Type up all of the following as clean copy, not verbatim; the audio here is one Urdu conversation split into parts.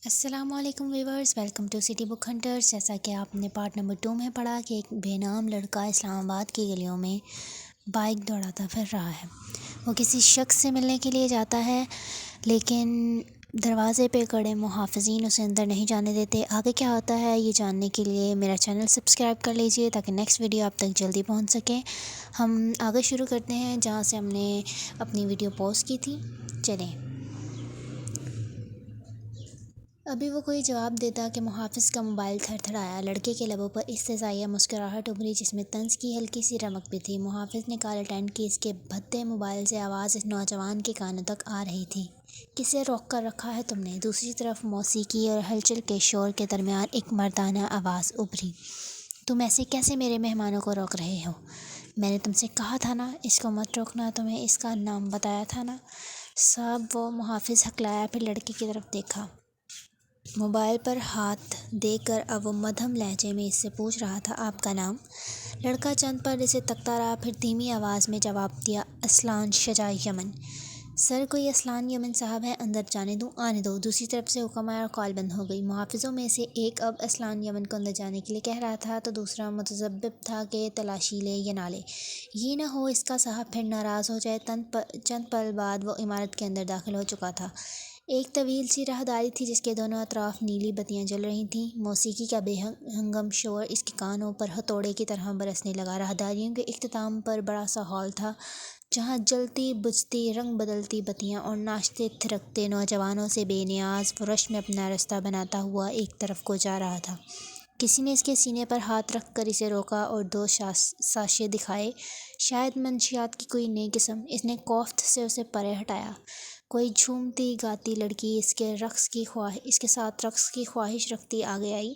السلام علیکم viewers, welcome to city book hunters. جیسا کہ آپ نے پارٹ نمبر 2 میں پڑھا کہ ایک بے نام لڑکا اسلام آباد کی گلیوں میں بائک دوڑاتا پھر رہا ہے۔ وہ کسی شخص سے ملنے کے لیے جاتا ہے، لیکن دروازے پہ کھڑے محافظین اسے اندر نہیں جانے دیتے۔ آگے کیا ہوتا ہے یہ جاننے کے لیے میرا چینل سبسکرائب کر لیجئے تاکہ نیکسٹ ویڈیو آپ تک جلدی پہنچ سکے۔ ہم آگے شروع کرتے ہیں جہاں سے ہم نے اپنی ویڈیو پوز کی تھی۔ چلیں، ابھی وہ کوئی جواب دیتا کہ محافظ کا موبائل تھر تھڑایا۔ لڑکے کے لبوں پر استحضائیہ مسکراہٹ ابھری جس میں طنز کی ہلکی سی رمق بھی تھی۔ محافظ نے کال اٹینڈ کی۔ اس کے بھدے موبائل سے آواز اس نوجوان کے کانوں تک آ رہی تھی۔ کسے روک کر رکھا ہے تم نے؟ دوسری طرف موسیقی اور ہلچل کے شور کے درمیان ایک مردانہ آواز ابھری۔ تم ایسے کیسے میرے مہمانوں کو روک رہے ہو؟ میں نے تم سے کہا تھا نا اس کو مت روکنا، تمہیں اس کا نام بتایا تھا نا؟ صاحب، وہ محافظ ہکلایا، پھر لڑکے کی طرف دیکھا۔ موبائل پر ہاتھ دے کر اب وہ مدھم لہجے میں اس سے پوچھ رہا تھا، آپ کا نام؟ لڑکا چند پل اسے تکتا رہا، پھر دھیمی آواز میں جواب دیا، اصلان شجاع یمن۔ سر، کوئی اصلان یمن صاحب ہے، اندر جانے دوں؟ آنے دو، دوسری طرف سے حکم آیا اور کال بند ہو گئی۔ محافظوں میں سے ایک اب اصلان یمن کو اندر جانے کے لیے کہہ رہا تھا تو دوسرا متذبذب تھا کہ تلاشی لے یا نہ لے۔ یہ نہ ہو اس کا صاحب پھر ناراض ہو جائے۔ چند پل بعد وہ عمارت کے اندر داخل ہو چکا تھا۔ ایک طویل سی راہداری تھی جس کے دونوں اطراف نیلی بتیاں جل رہی تھیں۔ موسیقی کا بے ہنگم شور اس کے کانوں پر ہتھوڑے کی طرح برسنے لگا۔ راہداریوں کے اختتام پر بڑا سا ہال تھا جہاں جلتی بجھتی رنگ بدلتی بتیاں اور ناچتے تھرکتے نوجوانوں سے بے نیاز وہ رش میں اپنا رستہ بناتا ہوا ایک طرف کو جا رہا تھا۔ کسی نے اس کے سینے پر ہاتھ رکھ کر اسے روکا اور دو ساشے دکھائے، شاید منشیات کی کوئی نئی قسم۔ اس نے کوفت سے اسے پرے ہٹایا۔ کوئی جھومتی گاتی لڑکی اس کے ساتھ رقص کی خواہش رکھتی آگے آئی۔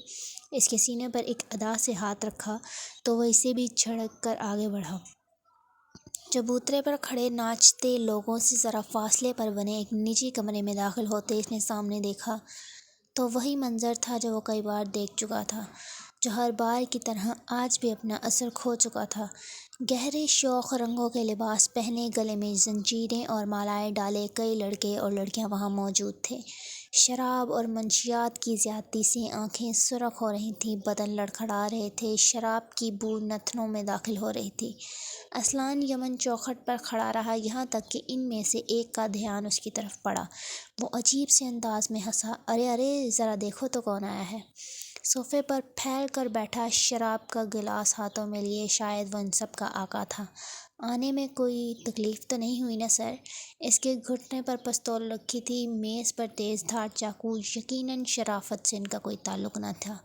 اس کے سینے پر ایک ادا سے ہاتھ رکھا تو وہ اسے بھی جھڑک کر آگے بڑھا۔ چبوترے پر کھڑے ناچتے لوگوں سے ذرا فاصلے پر بنے ایک نجی کمرے میں داخل ہوتے اس نے سامنے دیکھا تو وہی منظر تھا جو وہ کئی بار دیکھ چکا تھا، جو ہر بار کی طرح آج بھی اپنا اثر کھو چکا تھا۔ گہرے شوخ رنگوں کے لباس پہنے، گلے میں زنجیریں اور مالائیں ڈالے کئی لڑکے اور لڑکیاں وہاں موجود تھے۔ شراب اور منشیات کی زیادتی سے آنکھیں سرخ ہو رہی تھیں، بدن لڑکھڑا رہے تھے، شراب کی بو نتنوں میں داخل ہو رہی تھی۔ اصلان یمن چوکھٹ پر کھڑا رہا یہاں تک کہ ان میں سے ایک کا دھیان اس کی طرف پڑا۔ وہ عجیب سے انداز میں ہنسا، ارے ارے، ذرا دیکھو تو کون آیا ہے۔ صوفے پر پھیل کر بیٹھا، شراب کا گلاس ہاتھوں میں لیے، شاید وہ ان سب کا آقا تھا۔ آنے میں کوئی تکلیف تو نہیں ہوئی نا سر؟ اس کے گھٹنے پر پستول رکھی تھی، میز پر تیز دھار چاقو، یقیناً شرافت سے ان کا کوئی تعلق نہ تھا۔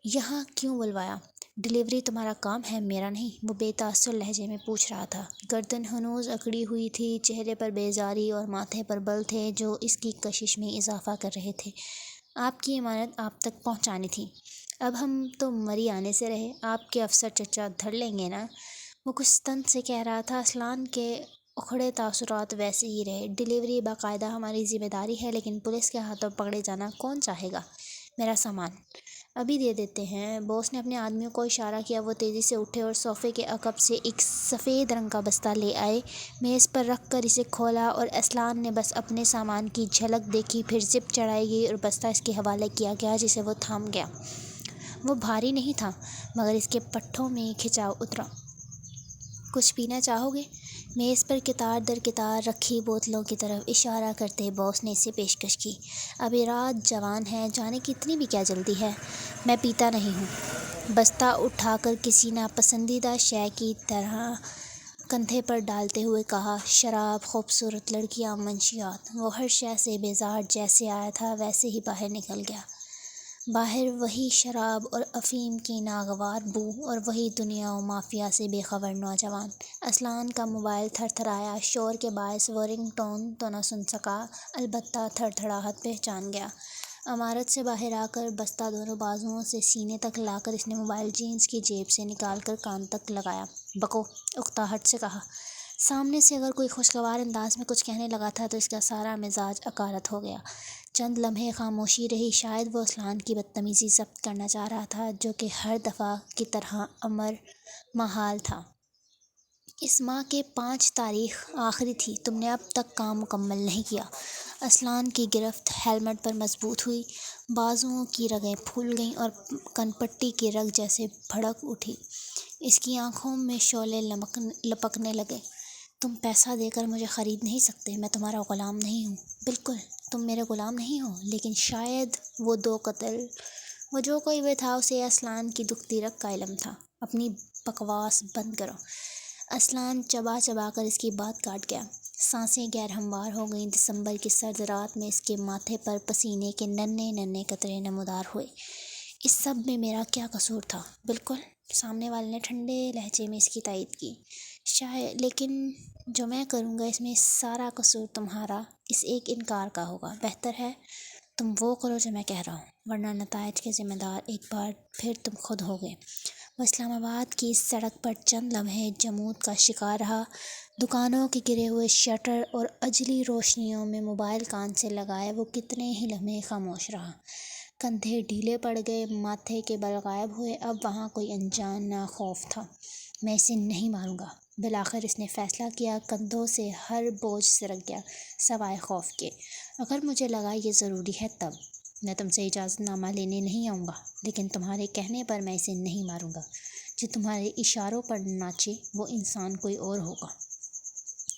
یہاں کیوں بلوایا؟ ڈلیوری تمہارا کام ہے، میرا نہیں، وہ بے تاثر لہجے میں پوچھ رہا تھا۔ گردن ہنوز اکڑی ہوئی تھی، چہرے پر بیزاری اور ماتھے پر بل تھے جو اس کی کشش میں اضافہ کر رہے تھے۔ آپ کی امانت آپ تک پہنچانی تھی۔ اب ہم تو مری آنے سے رہے، آپ کے افسر چچا دھر لیں گے نا؟ وہ کچھ طنز سے کہہ رہا تھا۔ اصلان کے اکھڑے تاثرات ویسے ہی رہے۔ ڈلیوری باقاعدہ ہماری ذمہ داری ہے، لیکن پولیس کے ہاتھوں پکڑے جانا کون چاہے گا؟ میرا سامان ابھی دے دیتے ہیں۔ باس نے اپنے آدمیوں کو اشارہ کیا۔ وہ تیزی سے اٹھے اور صوفے کے عقب سے ایک سفید رنگ کا بستہ لے آئے، میز پر رکھ کر اسے کھولا اور اصلان نے بس اپنے سامان کی جھلک دیکھی، پھر زپ چڑھائی گئی اور بستہ اس کے حوالے کیا گیا جسے وہ تھام گیا۔ وہ بھاری نہیں تھا مگر اس کے پٹھوں میں کھچاؤ اترا۔ کچھ پینا چاہو گے؟ میز پر قطار در قطار رکھی بوتلوں کی طرف اشارہ کرتے باس نے اسے پیشکش کی۔ ابھی رات جوان ہے، جانے کی اتنی بھی کیا جلدی ہے؟ میں پیتا نہیں ہوں۔ بستہ اٹھا کر کسی ناپسندیدہ شے کی طرح کندھے پر ڈالتے ہوئے کہا، شراب، خوبصورت لڑکیاں، منشیات۔ وہ ہر شے سے بیزار جیسے آیا تھا ویسے ہی باہر نکل گیا۔ باہر وہی شراب اور افیم کی ناگوار بو اور وہی دنیا و مافیا سے بے خبر نوجوان۔ اصلان کا موبائل تھر تھرایا۔ شور کے باعث وہ رنگ ٹون تو نہ سن سکا، البتہ تھر تھڑاہٹ پہچان گیا۔ عمارت سے باہر آ کر بستہ دونوں بازوؤں سے سینے تک لا کر اس نے موبائل جینز کی جیب سے نکال کر کان تک لگایا۔ بکو، اکتاہٹ سے کہا۔ سامنے سے اگر کوئی خوشگوار انداز میں کچھ کہنے لگا تھا تو اس کا سارا مزاج اکارت ہو گیا۔ چند لمحے خاموشی رہی، شاید وہ اصلان کی بدتمیزی ضبط کرنا چاہ رہا تھا جو کہ ہر دفعہ کی طرح امر محال تھا۔ اس ماہ کے 5 تاریخ آخری تھی، تم نے اب تک کام مکمل نہیں کیا۔ اسلان کی گرفت ہیلمٹ پر مضبوط ہوئی، بازوؤں کی رگیں پھول گئیں اور کنپٹی کی رگ جیسے بھڑک اٹھی۔ اس کی آنکھوں میں شعلے لپکنے لگے۔ تم پیسہ دے کر مجھے خرید نہیں سکتے، میں تمہارا غلام نہیں ہوں۔ بالکل، تم میرے غلام نہیں ہو، لیکن شاید وہ دو قتل، وہ جو کوئی بھی تھا، اسے اسلان کی دکھتی رگ کا علم تھا۔ اپنی بکواس بند کرو۔ اسلان چبا چبا کر اس کی بات کاٹ گیا۔ سانسیں غیر ہموار ہو گئیں۔ دسمبر کی سرد رات میں اس کے ماتھے پر پسینے کے ننھے ننھے قطرے نمودار ہوئے۔ اس سب میں میرا کیا قصور تھا؟ بالکل، سامنے والے نے ٹھنڈے لہجے میں اس کی تائید کی۔ شاید، لیکن جو میں کروں گا اس میں سارا قصور تمہارا اس ایک انکار کا ہوگا۔ بہتر ہے تم وہ کرو جو میں کہہ رہا ہوں، ورنہ نتائج کے ذمہ دار ایک بار پھر تم خود ہوگے۔ وہ اسلام آباد کی اس سڑک پر چند لمحے جمود کا شکار رہا۔ دکانوں کے گرے ہوئے شٹر اور اجلی روشنیوں میں موبائل کان سے لگائے وہ کتنے ہی لمحے خاموش رہا۔ کندھے ڈھیلے پڑ گئے، ماتھے کے بل غائب ہوئے۔ اب وہاں کوئی انجان نہ خوف تھا۔ میں اسے نہیں ماروں گا۔ بالآخر اس نے فیصلہ کیا۔ کندھوں سے ہر بوجھ سرک گیا سوائے خوف کے۔ اگر مجھے لگا یہ ضروری ہے تب میں تم سے اجازت نامہ لینے نہیں آؤں گا، لیکن تمہارے کہنے پر میں اسے نہیں ماروں گا۔ جو تمہارے اشاروں پر ناچے وہ انسان کوئی اور ہوگا۔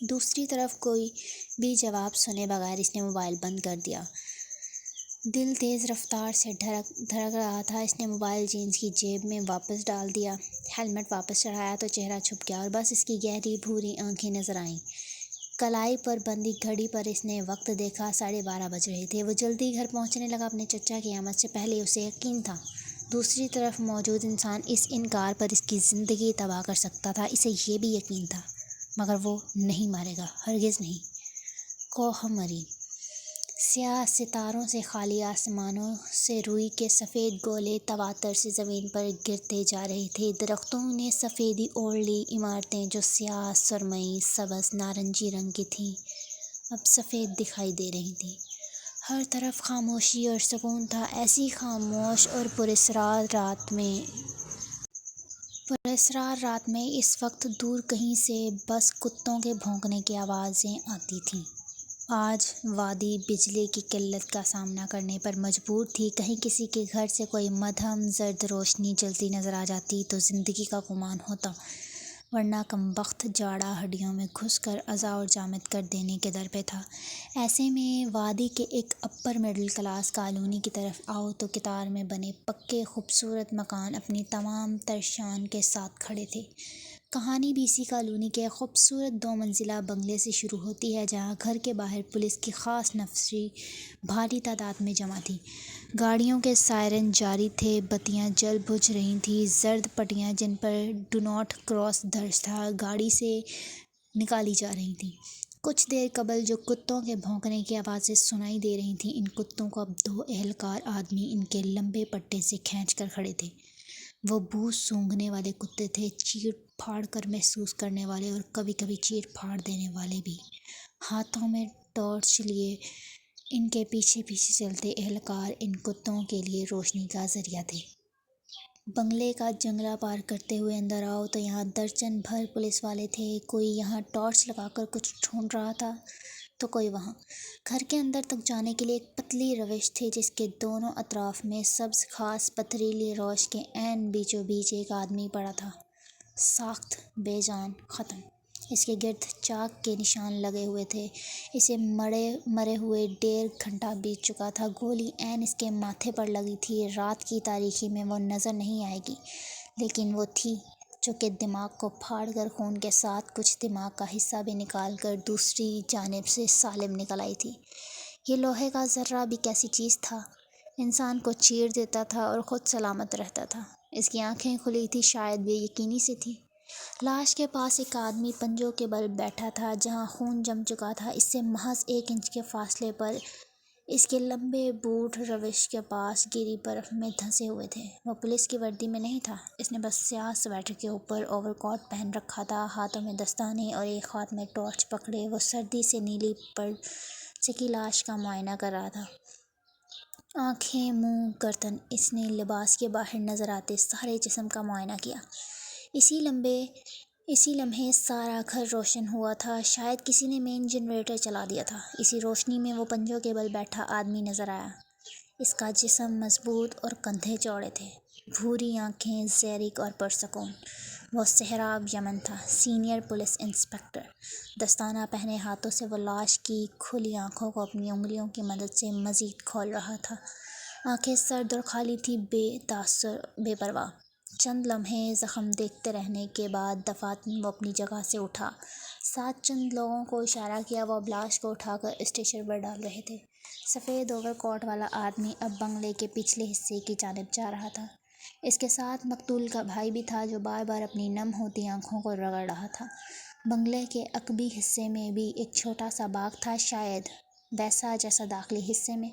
دوسری طرف کوئی بھی جواب سنے بغیر اس نے موبائل بند کر دیا۔ دل تیز رفتار سے دھڑک رہا تھا۔ اس نے موبائل جینز کی جیب میں واپس ڈال دیا، ہیلمٹ واپس چڑھایا تو چہرہ چھپ گیا اور بس اس کی گہری بھوری آنکھیں نظر آئیں۔ کلائی پر بندھی گھڑی پر اس نے وقت دیکھا، 12:30 بج رہے تھے۔ وہ جلدی گھر پہنچنے لگا۔ اپنے چچا کی آمد سے پہلے اسے یقین تھا دوسری طرف موجود انسان اس انکار پر اس کی زندگی تباہ کر سکتا تھا۔ اسے یہ بھی یقین تھا، مگر وہ نہیں مارے گا، ہرگز نہیں۔ کوہ مری، سیاہ ستاروں سے خالی آسمانوں سے روئی کے سفید گولے تواتر سے زمین پر گرتے جا رہے تھے۔ درختوں نے سفیدی اوڑھ لی۔ عمارتیں جو سیاہ، سرمئی، سبز، نارنجی رنگ کی تھیں، اب سفید دکھائی دے رہی تھیں۔ ہر طرف خاموشی اور سکون تھا۔ ایسی خاموش اور پراسرار رات میں اس وقت دور کہیں سے بس کتوں کے بھونکنے کی آوازیں آتی تھیں۔ آج وادی بجلی کی قلت کا سامنا کرنے پر مجبور تھی۔ کہیں کسی کے گھر سے کوئی مدھم زرد روشنی جلتی نظر آ جاتی تو زندگی کا گمان ہوتا، ورنہ کمبخت جاڑا ہڈیوں میں گھس کر اعضاء اور جامد کر دینے کے در پہ تھا۔ ایسے میں وادی کے ایک اپر مڈل کلاس کالونی کی طرف آؤ تو قطار میں بنے پکے خوبصورت مکان اپنی تمام تر شان کے ساتھ کھڑے تھے۔ کہانی بھی اسی کالونی کے خوبصورت 2 منزلہ بنگلے سے شروع ہوتی ہے، جہاں گھر کے باہر پولیس کی خاص نفری بھاری تعداد میں جمع تھی۔ گاڑیوں کے سائرن جاری تھے، بتیاں جل بجھ رہی تھیں۔ زرد پٹیاں جن پر ڈو ناٹ کراس درج تھا گاڑی سے نکالی جا رہی تھیں۔ کچھ دیر قبل جو کتوں کے بھونکنے کی آوازیں سنائی دے رہی تھیں، ان کتوں کو اب 2 اہلکار آدمی ان کے لمبے پٹے سے کھینچ کر کھڑے تھے۔ وہ بو سونگھنے والے کتے تھے، چیر پھاڑ کر محسوس کرنے والے اور کبھی کبھی چیر پھاڑ دینے والے بھی۔ ہاتھوں میں ٹارچ لیے ان کے پیچھے پیچھے چلتے اہلکار ان کتوں کے لیے روشنی کا ذریعہ تھے۔ بنگلے کا جنگلہ پار کرتے ہوئے اندر آؤ تو یہاں درجن بھر پولیس والے تھے۔ کوئی یہاں ٹارچ لگا کر کچھ ڈھونڈ رہا تھا تو کوئی وہاں۔ گھر کے اندر تک جانے کے لیے ایک پتلی روش تھی جس کے دونوں اطراف میں سبز گھاس پتھریلی روش کے عین بیچوں بیچ ایک آدمی پڑا تھا، ساخت بے جان، ختم۔ اس کے گرد چاک کے نشان لگے ہوئے تھے۔ اسے مرے ہوئے 1.5 گھنٹہ بیت چکا تھا۔ گولی عین اس کے ماتھے پر لگی تھی۔ رات کی تاریکی میں وہ نظر نہیں آئے گی، لیکن وہ تھی جو کہ دماغ کو پھاڑ کر خون کے ساتھ کچھ دماغ کا حصہ بھی نکال کر دوسری جانب سے سالم نکل آئی تھی۔ یہ لوہے کا ذرہ بھی کیسی چیز تھا، انسان کو چیر دیتا تھا اور خود سلامت رہتا تھا۔ اس کی آنکھیں کھلی تھیں، شاید بے یقینی سے تھی۔ لاش کے پاس ایک آدمی پنجوں کے بل بیٹھا تھا، جہاں خون جم چکا تھا۔ اس سے محض 1 انچ کے فاصلے پر اس کے لمبے بوٹ روش کے پاس گیلی برف میں دھنسے ہوئے تھے۔ وہ پولیس کی وردی میں نہیں تھا، اس نے بس سیاہ سویٹر کے اوپر اوور کوٹ پہن رکھا تھا۔ ہاتھوں میں دستانے اور ایک ہاتھ میں ٹارچ پکڑے وہ سردی سے نیلی پڑ چکی لاش کا معائنہ کر رہا تھا۔ آنکھیں، منہ، گردن، اس نے لباس کے باہر نظر آتے سارے جسم کا معائنہ کیا۔ اسی لمبے اسی لمحے سارا گھر روشن ہوا تھا، شاید کسی نے مین جنریٹر چلا دیا تھا۔ اسی روشنی میں وہ پنجوں کے بل بیٹھا آدمی نظر آیا۔ اس کا جسم مضبوط اور کندھے چوڑے تھے، بھوری آنکھیں زیرک اور پرسکون۔ وہ سہراب یمن تھا، سینئر پولیس انسپکٹر۔ دستانہ پہنے ہاتھوں سے وہ لاش کی کھلی آنکھوں کو اپنی انگلیوں کی مدد سے مزید کھول رہا تھا۔ آنکھیں سرد اور خالی تھی، بے تاثر، بے پرواہ۔ چند لمحے زخم دیکھتے رہنے کے بعد دفاتر وہ اپنی جگہ سے اٹھا۔ ساتھ چند لوگوں کو اشارہ کیا، وہ اب لاش کو اٹھا کر اسٹریچر پر ڈال رہے تھے۔ سفید اوور کوٹ والا آدمی اب بنگلے کے پچھلے حصے کی جانب جا رہا تھا۔ اس کے ساتھ مقتول کا بھائی بھی تھا، جو بار بار اپنی نم ہوتی آنکھوں کو رگڑ رہا تھا۔ بنگلے کے عقبی حصے میں بھی ایک چھوٹا سا باغ تھا، شاید ویسا جیسا داخلی حصے میں۔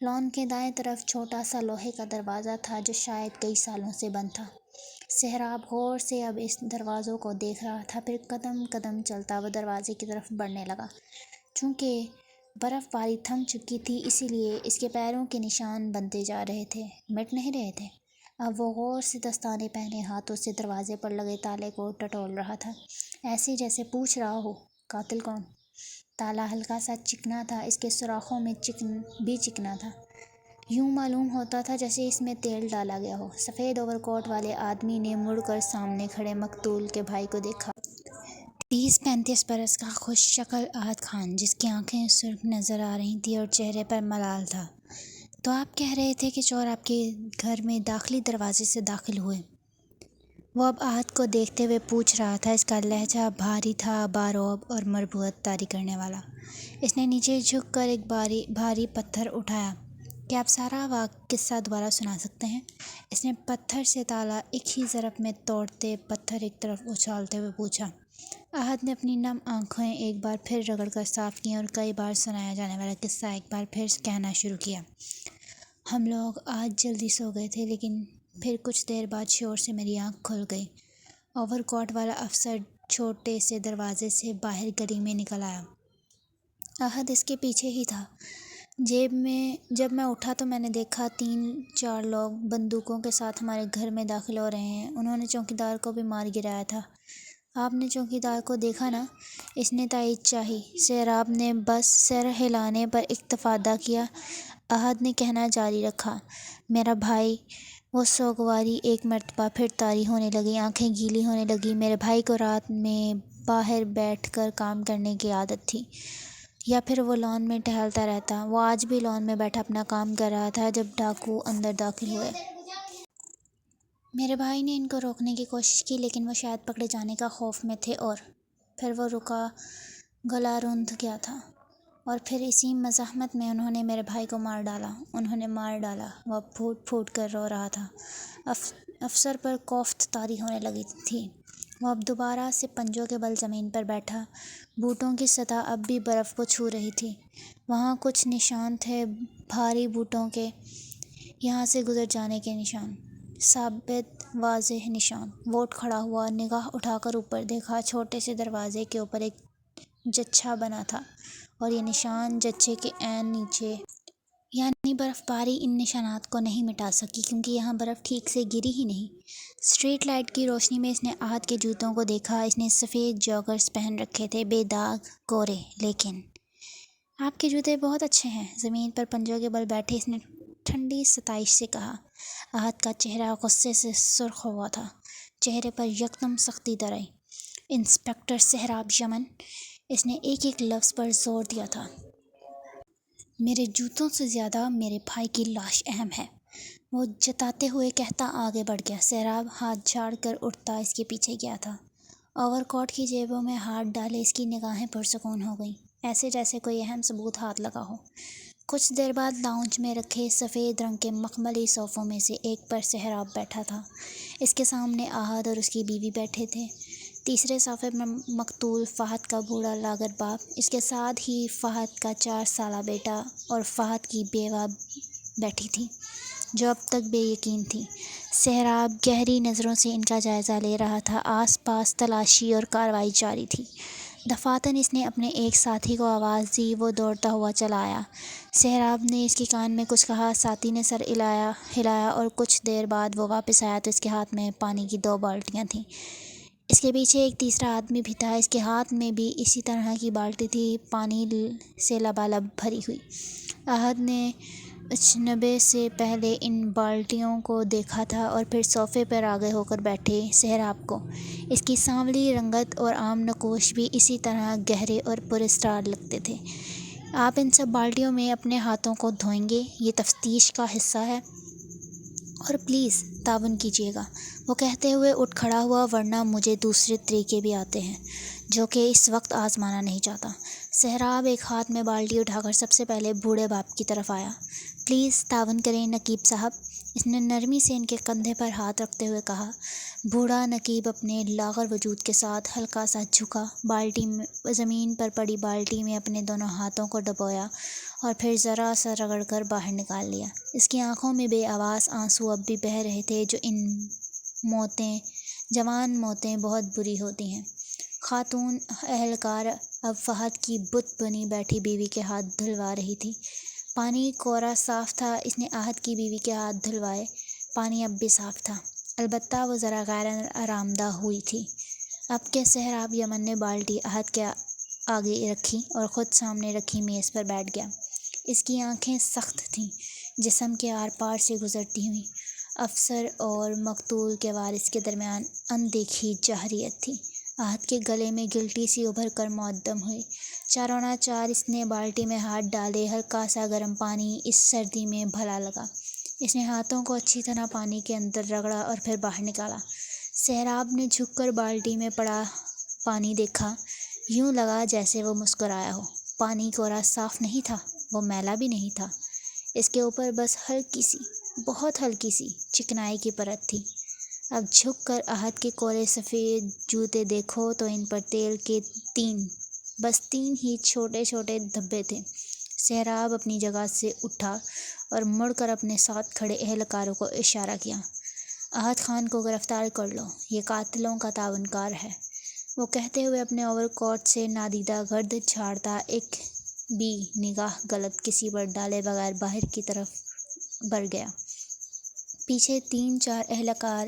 لان کے دائیں طرف چھوٹا سا لوہے کا دروازہ تھا، جو شاید کئی سالوں سے بند تھا۔ سہراب غور سے اب اس دروازوں کو دیکھ رہا تھا، پھر قدم قدم چلتا وہ دروازے کی طرف بڑھنے لگا۔ چونکہ برف باری تھم چکی تھی، اسی لیے اس کے پیروں کے نشان بنتے جا رہے تھے، مٹ نہیں رہے تھے۔ اب وہ غور سے دستانے پہنے ہاتھوں سے دروازے پر لگے تالے کو ٹٹول رہا تھا، ایسے جیسے پوچھ رہا ہو، قاتل کون؟ تالا ہلکا سا چکنا تھا، اس کے سوراخوں میں بھی چکنا تھا۔ یوں معلوم ہوتا تھا جیسے اس میں تیل ڈالا گیا ہو۔ سفید اوور کوٹ والے آدمی نے مڑ کر سامنے کھڑے مقتول کے بھائی کو دیکھا۔ 30-35 برس کا خوش شکل احد خان، جس کی آنکھیں سرخ نظر آ رہی تھیں اور چہرے پر ملال تھا۔ تو آپ کہہ رہے تھے کہ چور آپ کے گھر میں داخلی دروازے سے داخل ہوئے؟ وہ اب احد کو دیکھتے ہوئے پوچھ رہا تھا۔ اس کا لہجہ بھاری تھا، بارعب اور مربوط طاری کرنے والا۔ اس نے نیچے جھک کر ایک بھاری پتھر اٹھایا۔ کیا آپ سارا قصہ دوبارہ سنا سکتے ہیں؟ اس نے پتھر سے تالا ایک ہی ضرب میں توڑتے پتھر ایک طرف اچھالتے ہوئے پوچھا۔ احد نے اپنی نم آنکھیں ایک بار پھر رگڑ کر صاف کیں اور کئی بار سنایا جانے والا قصہ ایک بار پھر کہنا شروع کیا۔ ہم لوگ آج جلدی سو گئے تھے، لیکن پھر کچھ دیر بعد شور سے میری آنکھ کھل گئی۔ اوور کوٹ والا افسر چھوٹے سے دروازے سے باہر گلی میں نکل آیا۔ احد اس کے پیچھے ہی تھا۔ جب میں اٹھا تو میں نے دیکھا 3-4 لوگ بندوقوں کے ساتھ ہمارے گھر میں داخل ہو رہے ہیں۔ انہوں نے چوکیدار کو بھی مار گرایا تھا۔ آپ نے چوکیدار کو دیکھا نا؟ اس نے تائید چاہی۔ سہراب نے بس سر ہلانے پر اکتفا ادا کیا۔ احد نے کہنا جاری رکھا، میرا بھائی۔ وہ سوگواری ایک مرتبہ پھر طاری ہونے لگی، آنکھیں گیلی ہونے لگیں۔ میرے بھائی کو رات میں باہر بیٹھ کر کام کرنے کی عادت تھی، یا پھر وہ لان میں ٹہلتا رہتا۔ وہ آج بھی لان میں بیٹھا اپنا کام کر رہا تھا جب ڈاکو اندر داخل ہوئے۔ میرے بھائی نے ان کو روکنے کی کوشش کی، لیکن وہ شاید پکڑے جانے کا خوف میں تھے، اور پھر وہ رکا، گلا روندھ گیا تھا، اور پھر اسی مزاحمت میں انہوں نے میرے بھائی کو مار ڈالا۔ انہوں نے مار ڈالا۔ وہ اب پھوٹ پھوٹ کر رو رہا تھا۔ افسر پر کوفت طاری ہونے لگی تھی۔ وہ اب دوبارہ سے پنجوں کے بل زمین پر بیٹھا۔ بوٹوں کی سطح اب بھی برف کو چھو رہی تھی۔ وہاں کچھ نشان تھے، بھاری بوٹوں کے، یہاں سے گزر جانے کے نشان، ثابت واضح نشان۔ وہ اٹھ کھڑا ہوا، نگاہ اٹھا کر اوپر دیکھا۔ چھوٹے سے دروازے کے اوپر ایک جچھا بنا تھا، اور یہ نشان جچھے کے عین نیچے۔ یعنی برف باری ان نشانات کو نہیں مٹا سکی، کیونکہ یہاں برف ٹھیک سے گری ہی نہیں۔ اسٹریٹ لائٹ کی روشنی میں اس نے احد کے جوتوں کو دیکھا۔ اس نے سفید جاگرز پہن رکھے تھے، بے داغ، کورے۔ لیکن آپ کے جوتے بہت اچھے ہیں۔ زمین پر پنجوں کے بل بیٹھے اس نے ٹھنڈی ستائش سے کہا۔ احد کا چہرہ غصے سے سرخ ہوا تھا، چہرے پر یکدم سختی در آئی۔ انسپکٹر سہراب یمن، اس نے ایک ایک لفظ پر زور دیا تھا، میرے جوتوں سے زیادہ میرے بھائی کی لاش اہم ہے۔ وہ جتاتے ہوئے کہتا آگے بڑھ گیا۔ سہراب ہاتھ جھاڑ کر اٹھتا اس کے پیچھے گیا تھا۔ اوور کوٹ کی جیبوں میں ہاتھ ڈالے اس کی نگاہیں پرسکون ہو گئیں، ایسے جیسے کوئی اہم ثبوت ہاتھ لگا ہو۔ کچھ دیر بعد لاؤنج میں رکھے سفید رنگ کے مخملی صوفوں میں سے ایک پر سہراب بیٹھا تھا۔ اس کے سامنے احد اور اس کی بیوی بیٹھے تھے۔ تیسرے صوفے پر مقتول فہد کا بوڑھا لاغر باپ، اس کے ساتھ ہی فہد کا 4 سالہ بیٹا اور فہد کی بیوہ بیٹھی تھی، جو اب تک بے یقین تھی۔ سہراب گہری نظروں سے ان کا جائزہ لے رہا تھا۔ آس پاس تلاشی اور کارروائی جاری تھی۔ دفاتر اس نے اپنے ایک ساتھی کو آواز دی، وہ دوڑتا ہوا چلا آیا۔ سہراب نے اس کے کان میں کچھ کہا، ساتھی نے سر ہلایا اور کچھ دیر بعد وہ واپس آیا تو اس کے ہاتھ میں پانی کی 2 بالٹیاں تھیں۔ اس کے پیچھے ایک تیسرا آدمی بھی تھا، اس کے ہاتھ میں بھی اسی طرح کی بالٹی تھی، پانی سے لبالب بھری ہوئی۔ احد نے اچنبے سے پہلے ان بالٹیوں کو دیکھا تھا اور پھر صوفے پر آگے ہو کر بیٹھے سہراب کو۔ اس کی سانولی رنگت اور عام نقوش بھی اسی طرح گہرے اور پراسرار لگتے تھے۔ آپ ان سب بالٹیوں میں اپنے ہاتھوں کو دھوئیں گے، یہ تفتیش کا حصہ ہے، اور پلیز تعاون کیجیے گا، وہ کہتے ہوئے اٹھ کھڑا ہوا، ورنہ مجھے دوسرے طریقے بھی آتے ہیں جو کہ اس وقت آزمانا نہیں چاہتا۔ سہراب ایک ہاتھ میں بالٹی اٹھا کر سب سے پہلے بوڑھے باپ کی طرف آیا۔ پلیز تعاون کریں نقیب صاحب، اس نے نرمی سے ان کے کندھے پر ہاتھ رکھتے ہوئے کہا۔ بوڑھا نقیب اپنے لاغر وجود کے ساتھ ہلکا سا جھکا، بالٹی میں زمین پر پڑی بالٹی میں اپنے دونوں ہاتھوں کو ڈبویا اور پھر ذرا سا رگڑ کر باہر نکال لیا۔ اس کی آنکھوں میں بے آواز آنسو اب بھی بہہ رہے تھے۔ جوان موتیں بہت بری ہوتی ہیں۔ خاتون اہلکار اب فہد کی بت بنی بیٹھی بیوی کے ہاتھ دھلوا رہی تھی۔ پانی کورا صاف تھا، اس نے احد کی بیوی کے ہاتھ دھلوائے۔ پانی اب بھی صاف تھا، البتہ وہ ذرا غیر آرامدہ ہوئی تھی۔ اب کے سہراب یمن نے بالٹی احد کے آگے رکھی اور خود سامنے رکھی میز پر بیٹھ گیا۔ اس کی آنکھیں سخت تھیں، جسم کے آر پار سے گزرتی ہوئیں۔ افسر اور مقتول کے وارث کے درمیان اندیکھی جارحیت تھی۔ احد کے گلے میں گلٹی سی ابھر کر معدم ہوئی۔ چاروں ناچار اس نے بالٹی میں ہاتھ ڈالے، ہلکا سا گرم پانی اس سردی میں بھلا لگا۔ اس نے ہاتھوں کو اچھی طرح پانی کے اندر رگڑا اور پھر باہر نکالا۔ سہراب نے جھک کر بالٹی میں پڑا پانی دیکھا، یوں لگا جیسے وہ مسکرایا ہو۔ پانی کورا صاف نہیں تھا، وہ میلا بھی نہیں تھا، اس کے اوپر بس ہلکی سی، بہت ہلکی سی چکنائی کی پرت تھی۔ اب جھک کر احد کے کولے سفید جوتے دیکھو تو ان پر تیل کے بس تین ہی چھوٹے چھوٹے دھبے تھے۔ سہراب اپنی جگہ سے اٹھا اور مڑ کر اپنے ساتھ کھڑے اہلکاروں کو اشارہ کیا۔ احد خان کو گرفتار کر لو، یہ قاتلوں کا تعاون کار ہے، وہ کہتے ہوئے اپنے اوور کوٹ سے نادیدہ گرد جھاڑتا ایک بھی نگاہ غلط کسی پر ڈالے بغیر باہر کی طرف بڑھ گیا۔ پیچھے 3-4 اہلکار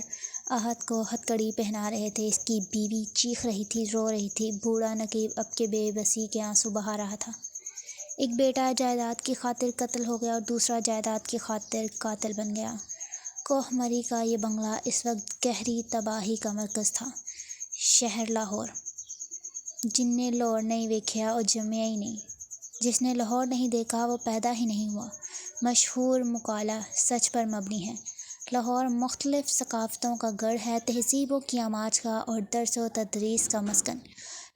احد کو ہتکڑی پہنا رہے تھے۔ اس کی بیوی چیخ رہی تھی، رو رہی تھی۔ بوڑھا نقیب اب کے بے بسی کے آنسو بہا رہا تھا۔ ایک بیٹا جائیداد کی خاطر قتل ہو گیا اور دوسرا جائیداد کی خاطر قاتل بن گیا۔ کوہ مری کا یہ بنگلہ اس وقت گہری تباہی کا مرکز تھا۔ شہر لاہور۔ جن نے لاہور نہیں ویکھیا وہ جمیا ہی نہیں، جس نے لاہور نہیں دیکھا وہ پیدا ہی نہیں ہوا۔ مشہور مقالہ سچ پر مبنی ہے۔ لاہور مختلف ثقافتوں کا گڑھ ہے، تہذیب و قیامات کا اور درس و تدریس کا مسکن۔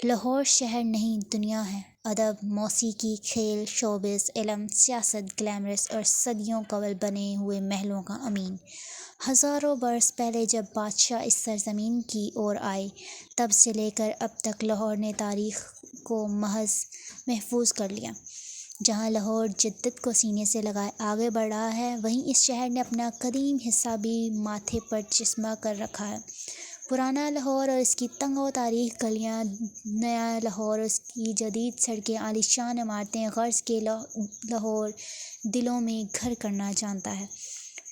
لاہور شہر نہیں، دنیا ہے۔ ادب، موسیقی، کھیل، شوبز، علم، سیاست، گلیمرس اور صدیوں قبل بنے ہوئے محلوں کا امین۔ ہزاروں برس پہلے جب بادشاہ اس سرزمین کی اور آئے، تب سے لے کر اب تک لاہور نے تاریخ کو محفوظ کر لیا۔ جہاں لاہور جدت کو سینے سے لگائے آگے بڑھ رہا ہے، وہیں اس شہر نے اپنا قدیم حصہ بھی ماتھے پر چسپاں کر رکھا ہے۔ پرانا لاہور اور اس کی تنگ و تاریک گلیاں، نیا لاہور اور اس کی جدید سڑکیں، عالیشان عمارتیں، غرض کہ لاہور دلوں میں گھر کرنا جانتا ہے۔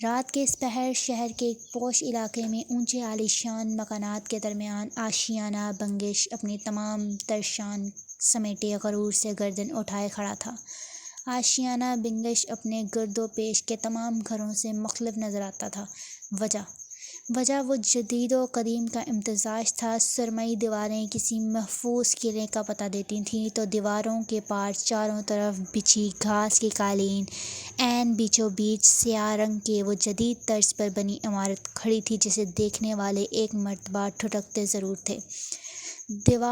رات کے اس پہر شہر کے ایک پوش علاقے میں اونچے عالیشان مکانات کے درمیان آشیانہ بنگش اپنی تمام تر شان سمیٹے غرور سے گردن اٹھائے کھڑا تھا۔ آشیانہ بنگش اپنے گرد و پیش کے تمام گھروں سے مختلف نظر آتا تھا۔ وجہ وہ جدید و قدیم کا امتزاج تھا۔ سرمئی دیواریں کسی محفوظ قلعے کا پتہ دیتی تھیں تو دیواروں کے پار چاروں طرف بچھی گھاس کی قالین، عین بیچوں بیچ سیاہ رنگ کے وہ جدید طرز پر بنی عمارت کھڑی تھی جسے دیکھنے والے ایک مرتبہ ٹھٹکتے ضرور تھے۔ دیوار